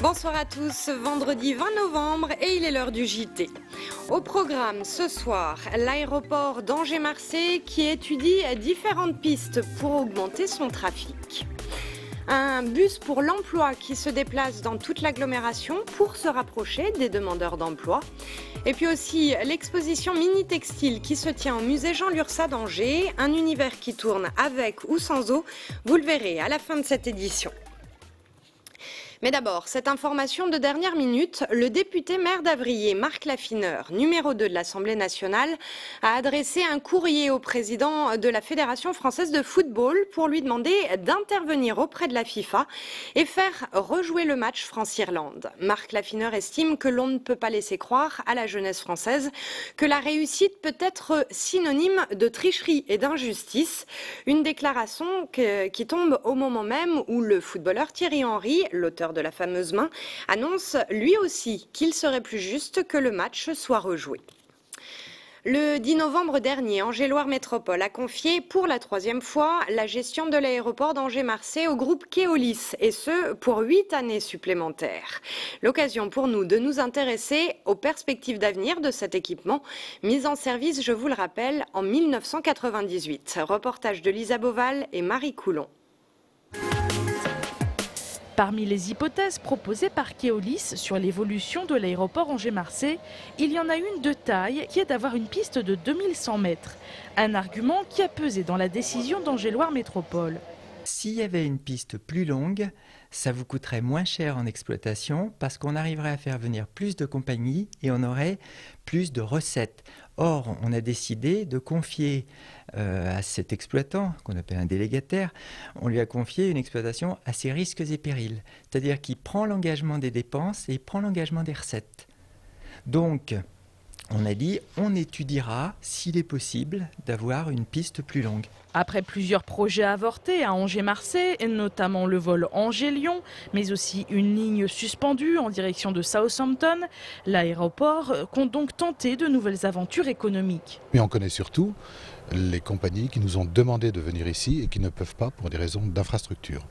Bonsoir à tous, vendredi 20 novembre et il est l'heure du JT. Au programme ce soir, l'aéroport d'Angers-Marseille qui étudie différentes pistes pour augmenter son trafic. Un bus pour l'emploi qui se déplace dans toute l'agglomération pour se rapprocher des demandeurs d'emploi. Et puis aussi l'exposition Mini Textile qui se tient au musée Jean Lurçat d'Angers, un univers qui tourne avec ou sans eau, vous le verrez à la fin de cette édition. Mais d'abord, cette information de dernière minute, le député maire d'Avrier, Marc Laffineur, numéro 2 de l'Assemblée nationale, a adressé un courrier au président de la Fédération française de football pour lui demander d'intervenir auprès de la FIFA et faire rejouer le match France-Irlande. Marc Laffineur estime que l'on ne peut pas laisser croire à la jeunesse française que la réussite peut être synonyme de tricherie et d'injustice. Une déclaration qui tombe au moment même où le footballeur Thierry Henry, l'auteur de la fameuse main, annonce lui aussi qu'il serait plus juste que le match soit rejoué. Le 10 novembre dernier, Angers-Loire Métropole a confié pour la 3e fois la gestion de l'aéroport d'Angers-Marseille au groupe Keolis, et ce pour 8 années supplémentaires. L'occasion pour nous de nous intéresser aux perspectives d'avenir de cet équipement, mis en service, je vous le rappelle, en 1998. Reportage de Lisa Boval et Marie Coulon. Parmi les hypothèses proposées par Keolis sur l'évolution de l'aéroport Angers-Marseille, il y en a une de taille qui est d'avoir une piste de 2100 mètres. Un argument qui a pesé dans la décision d'Angers-Loire Métropole. S'il y avait une piste plus longue, ça vous coûterait moins cher en exploitation parce qu'on arriverait à faire venir plus de compagnies et on aurait plus de recettes. Or, on a décidé de confier à cet exploitant, qu'on appelle un délégataire, on lui a confié une exploitation à ses risques et périls. C'est-à-dire qu'il prend l'engagement des dépenses et il prend l'engagement des recettes. Donc, on a dit, on étudiera s'il est possible d'avoir une piste plus longue. Après plusieurs projets avortés à Angers-Marseille, notamment le vol Angers-Lyon, mais aussi une ligne suspendue en direction de Southampton, l'aéroport compte donc tenter de nouvelles aventures économiques. Mais on connaît surtout les compagnies qui nous ont demandé de venir ici et qui ne peuvent pas pour des raisons d'infrastructure.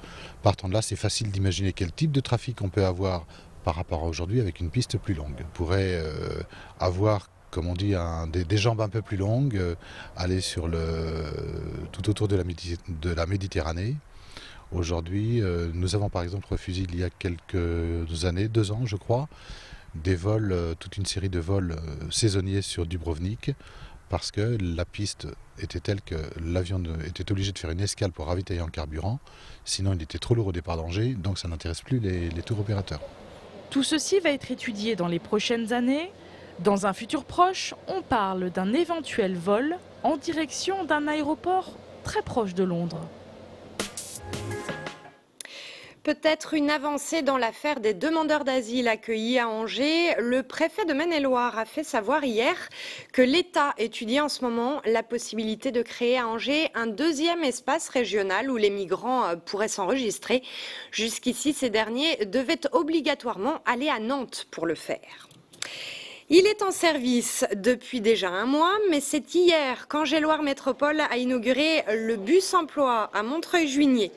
Partant de là, c'est facile d'imaginer quel type de trafic on peut avoir par rapport à aujourd'hui avec une piste plus longue. On pourrait avoir, comme on dit, des jambes un peu plus longues, aller sur tout autour de la Méditerranée. Aujourd'hui, nous avons par exemple refusé il y a quelques années, 2 ans je crois, des vols, toute une série de vols saisonniers sur Dubrovnik, parce que la piste était telle que l'avion était obligé de faire une escale pour ravitailler en carburant, sinon il était trop lourd au départ d'Angers, donc ça n'intéresse plus les tour opérateurs. Tout ceci va être étudié dans les prochaines années. Dans un futur proche, on parle d'un éventuel vol en direction d'un aéroport très proche de Londres. Peut-être une avancée dans l'affaire des demandeurs d'asile accueillis à Angers. Le préfet de Maine-et-Loire a fait savoir hier que l'État étudie en ce moment la possibilité de créer à Angers un 2e espace régional où les migrants pourraient s'enregistrer. Jusqu'ici, ces derniers devaient obligatoirement aller à Nantes pour le faire. Il est en service depuis déjà un mois, mais c'est hier qu'Angers-Loire Métropole a inauguré le bus emploi à Montreuil-Juigné.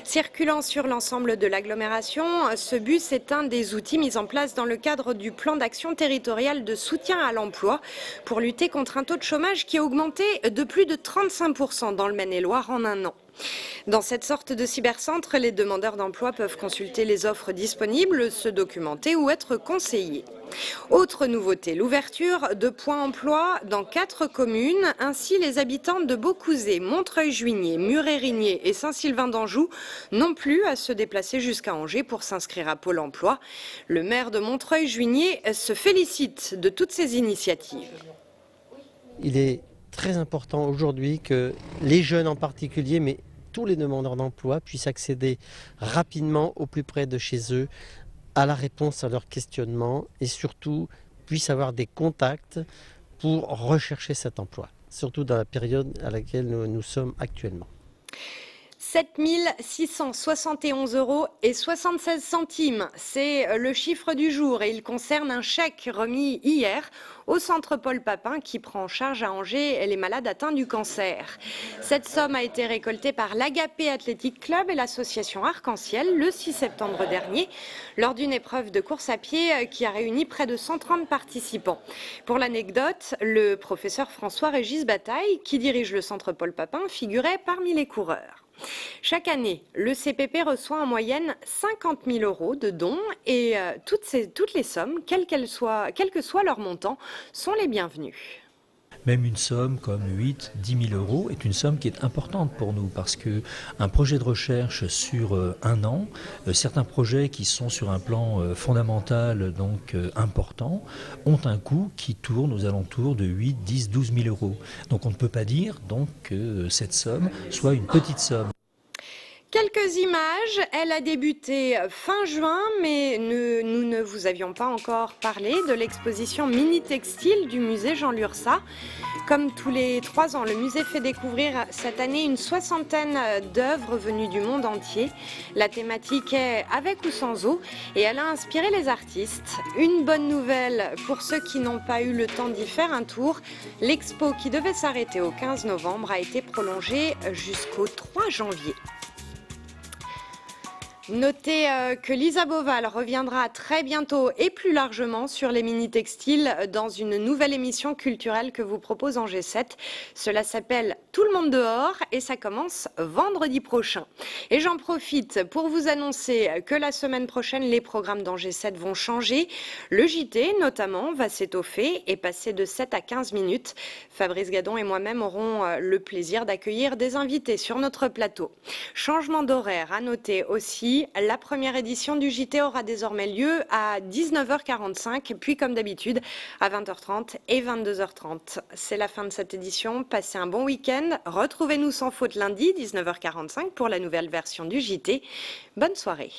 Circulant sur l'ensemble de l'agglomération, ce bus est un des outils mis en place dans le cadre du plan d'action territorial de soutien à l'emploi pour lutter contre un taux de chômage qui a augmenté de plus de 35% dans le Maine-et-Loire en un an. Dans cette sorte de cybercentre, les demandeurs d'emploi peuvent consulter les offres disponibles, se documenter ou être conseillés. Autre nouveauté, l'ouverture de points emploi dans 4 communes. Ainsi, les habitants de Beaucouzé, Montreuil-Juigné, Muret-Rigné et Saint-Sylvain d'Anjou n'ont plus à se déplacer jusqu'à Angers pour s'inscrire à Pôle emploi. Le maire de Montreuil-Juigné se félicite de toutes ces initiatives. Il est très important aujourd'hui que les jeunes en particulier, mais tous les demandeurs d'emploi puissent accéder rapidement au plus près de chez eux à la réponse à leurs questionnements et surtout puissent avoir des contacts pour rechercher cet emploi, surtout dans la période à laquelle nous sommes actuellement. 7 671,76 €. C'est le chiffre du jour et il concerne un chèque remis hier au centre Paul Papin qui prend en charge à Angers les malades atteints du cancer. Cette somme a été récoltée par l'Agapé Athletic Club et l'association Arc-en-Ciel le 6 septembre dernier lors d'une épreuve de course à pied qui a réuni près de 130 participants. Pour l'anecdote, le professeur François-Régis Bataille, qui dirige le centre Paul Papin, figurait parmi les coureurs. Chaque année, le CPP reçoit en moyenne 50 000 € de dons et toutes les sommes, quel que soit leur montant, sont les bienvenues. Même une somme comme 8 000 – 10 000 € est une somme qui est importante pour nous parce qu'un projet de recherche sur un an, certains projets qui sont sur un plan fondamental, donc important, ont un coût qui tourne aux alentours de 8, 10, 12 000 €. Donc on ne peut pas dire donc, que cette somme soit une petite somme. Quelques images, elle a débuté fin juin, mais nous ne vous avions pas encore parlé de l'exposition Mini Textile du musée Jean Lurçat. Comme tous les 3 ans, le musée fait découvrir cette année une 60aine d'œuvres venues du monde entier. La thématique est avec ou sans eau et elle a inspiré les artistes. Une bonne nouvelle pour ceux qui n'ont pas eu le temps d'y faire un tour, l'expo qui devait s'arrêter au 15 novembre a été prolongée jusqu'au 3 janvier. Notez que Lisa Boval reviendra très bientôt et plus largement sur les mini-textiles dans une nouvelle émission culturelle que vous propose Angers 7. Cela s'appelle Tout le monde dehors et ça commence vendredi prochain. Et j'en profite pour vous annoncer que la semaine prochaine, les programmes d'Angers 7 vont changer. Le JT, notamment, va s'étoffer et passer de 7 à 15 minutes. Fabrice Gadon et moi-même aurons le plaisir d'accueillir des invités sur notre plateau. Changement d'horaire à noter aussi. La première édition du JT aura désormais lieu à 19h45, puis comme d'habitude à 20h30 et 22h30. C'est la fin de cette édition. Passez un bon week-end. Retrouvez-nous sans faute lundi 19h45 pour la nouvelle version du JT. Bonne soirée.